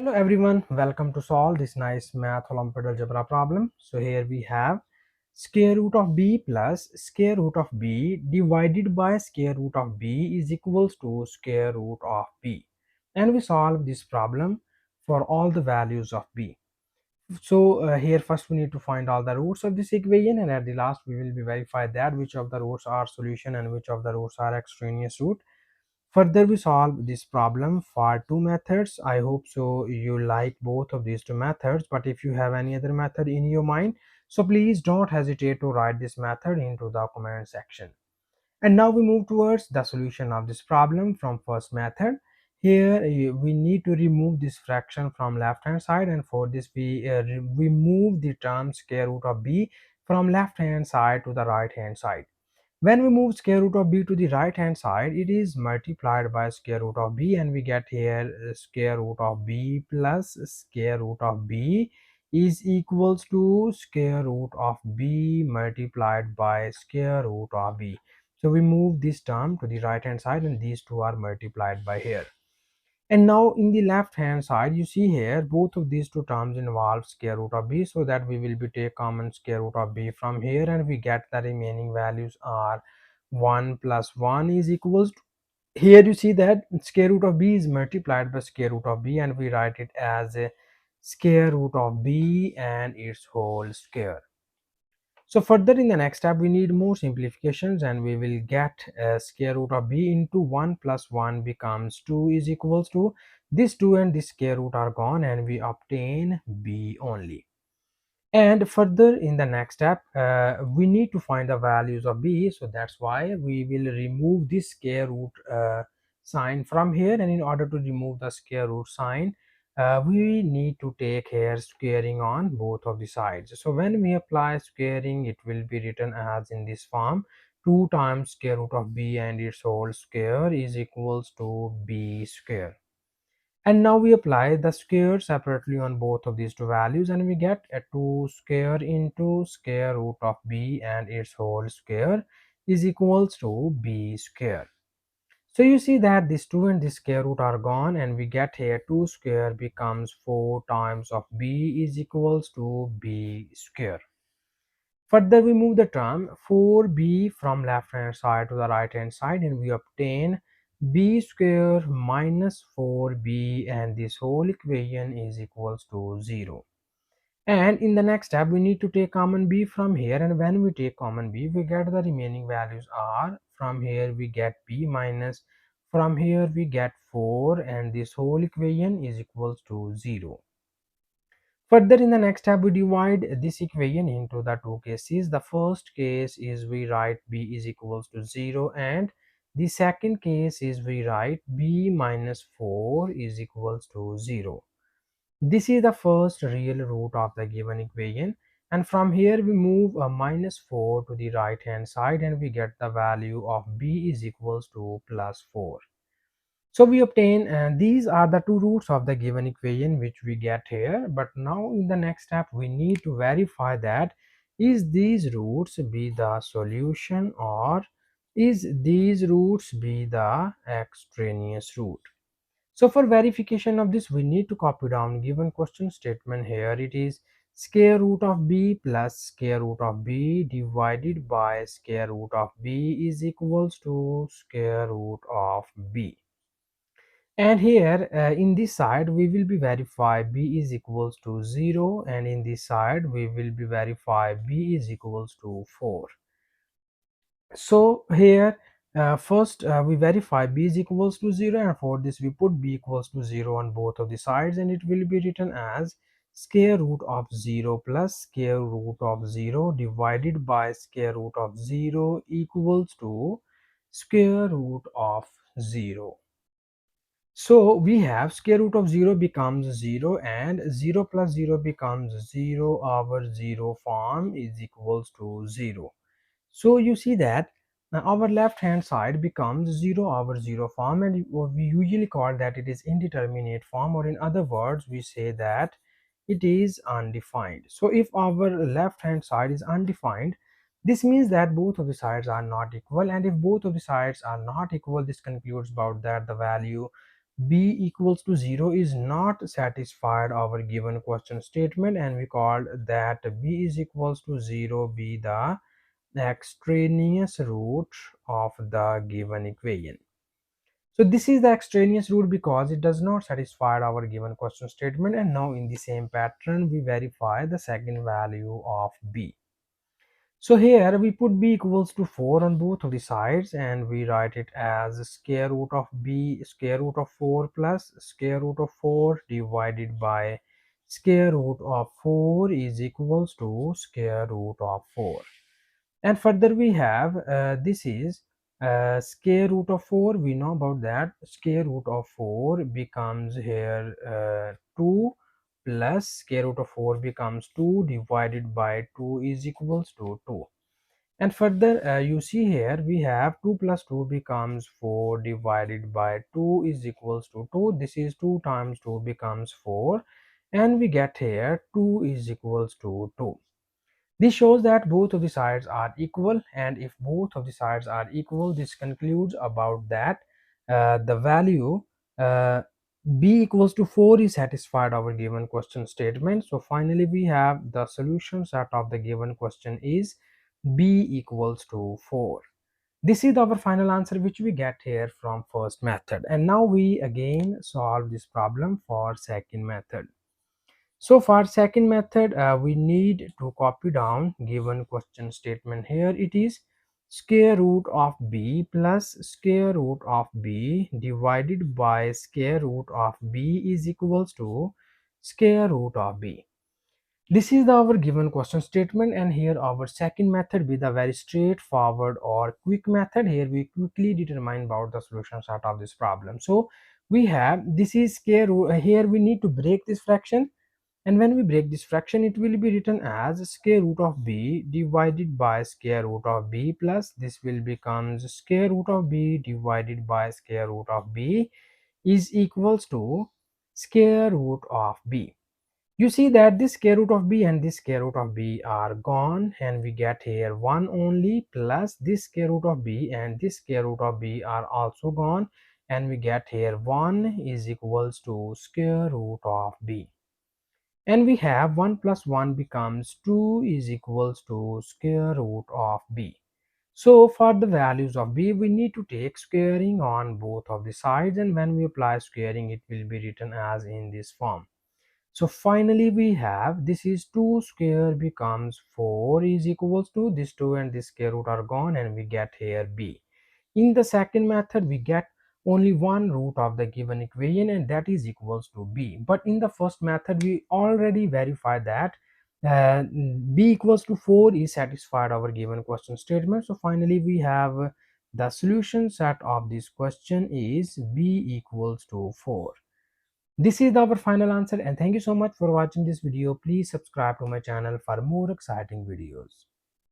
Hello everyone, welcome to solve this nice math Olympiad algebra problem. So here we have square root of b plus square root of b divided by square root of b is equals to square root of b. And we solve this problem for all the values of b. So here first we need to find all the roots of this equation, and at the last we will be verify that which of the roots are solution and which of the roots are extraneous root. Further, we solve this problem for two methods. I hope so you like both of these two methods, but if you have any other method in your mind, so please don't hesitate to write this method into the comment section. And now we move towards the solution of this problem from first method. Here we need to remove this fraction from left hand side, and for this we move the term square root of b from left hand side to the right hand side. When we move square root of b to the right hand side, it is multiplied by square root of b, and we get here square root of b plus square root of b is equals to square root of b multiplied by square root of b. So we move this term to the right hand side, and these two are multiplied by here. And now in the left hand side, you see here both of these two terms involve square root of b, so that we will be take common square root of b from here, and we get the remaining values are 1 plus 1 is equals to, here you see that square root of b is multiplied by square root of b, and we write it as a square root of b and its whole square. So further in the next step we need more simplifications, and we will get square root of b into 1 plus 1 becomes 2 is equals to this 2 and this square root are gone, and we obtain b only. And further in the next step we need to find the values of b, so that's why we will remove this square root sign from here, and in order to remove the square root sign we need to take here squaring on both of the sides. So when we apply squaring, it will be written as in this form: 2 times square root of b and its whole square is equals to b square. And now we apply the square separately on both of these two values, and we get a 2 square into square root of b and its whole square is equals to b square. So you see that this 2 and this square root are gone, and we get here 2 square becomes 4 times of b is equals to b square. Further, we move the term 4b from left hand side to the right hand side, and we obtain b square minus 4b, and this whole equation is equals to 0. And in the next step we need to take common b from here, and when we take common b we get the remaining values are, from here we get b minus, from here we get 4, and this whole equation is equals to 0. Further in the next step we divide this equation into the two cases. The first case is we write b is equals to 0, and the second case is we write b minus 4 is equals to 0. This is the first real root of the given equation, and from here we move a minus 4 to the right hand side, and we get the value of b is equals to plus 4. So we obtain, and these are the two roots of the given equation which we get here. But now in the next step we need to verify that is these roots be the solution, or is these roots be the extraneous root. So for verification of this we need to copy down given question statement. Here it is square root of b plus square root of b divided by square root of b is equals to square root of b. And here in this side we will be verify b is equals to 0, and in this side we will be verify b is equals to 4. So here first we verify b is equals to 0, and for this we put b equals to 0 on both of the sides, and it will be written as square root of 0 plus square root of 0 divided by square root of 0 equals to square root of 0. So we have square root of 0 becomes 0, and 0 plus 0 becomes 0. Our 0 form is equals to 0. So you see that our left hand side becomes 0 over 0 form, and we usually call that it is indeterminate form, or in other words we say that it is undefined. So if our left hand side is undefined, this means that both of the sides are not equal, and if both of the sides are not equal, this concludes about that the value b equals to 0 is not satisfied our given question statement, and we called that b is equals to 0 be the extraneous root of the given equation. So this is the extraneous root because it does not satisfy our given question statement. And now in the same pattern we verify the second value of b. So here we put b equals to 4 on both of the sides, and we write it as square root of b square root of 4 plus square root of 4 divided by square root of 4 is equals to square root of 4. And further we have this is square root of 4. We know about that. Square root of 4 becomes here 2 plus square root of 4 becomes 2 divided by 2 is equals to 2. And further you see here we have 2 plus 2 becomes 4 divided by 2 is equals to 2. This is 2 times 2 becomes 4, and we get here 2 is equals to 2. This shows that both of the sides are equal, and if both of the sides are equal, this concludes about that the value uh, b equals to 4 is satisfied our given question statement. So finally we have the solution set of the given question is b equals to 4. This is our final answer which we get here from first method. And now we again solve this problem for second method. So for second method we need to copy down given question statement. Here it is square root of b plus square root of b divided by square root of b is equals to square root of b. This is our given question statement, and here our second method with a very straightforward or quick method. Here we quickly determine about the solution set of this problem. So we have this is square root. Here we need to break this fraction, and when we break this fraction it will be written as square root of b divided by square root of b plus this will becomes square root of b divided by square root of b is equals to square root of b. You see that this square root of b and this square root of b are gone, and we get here 1 only, plus this square root of b and this square root of b are also gone, and we get here 1 is equals to square root of b. And we have 1 plus 1 becomes 2 is equals to square root of b. So for the values of b we need to take squaring on both of the sides, and when we apply squaring it will be written as in this form. So finally we have this is 2 square becomes 4 is equals to this 2 and this square root are gone, and we get here b. In the second method we get only one root of the given equation, and that is equals to b. But in the first method we already verified that b equals to 4 is satisfied our given question statement. So finally we have the solution set of this question is b equals to 4. This is our final answer, and thank you so much for watching this video. Please subscribe to my channel for more exciting videos.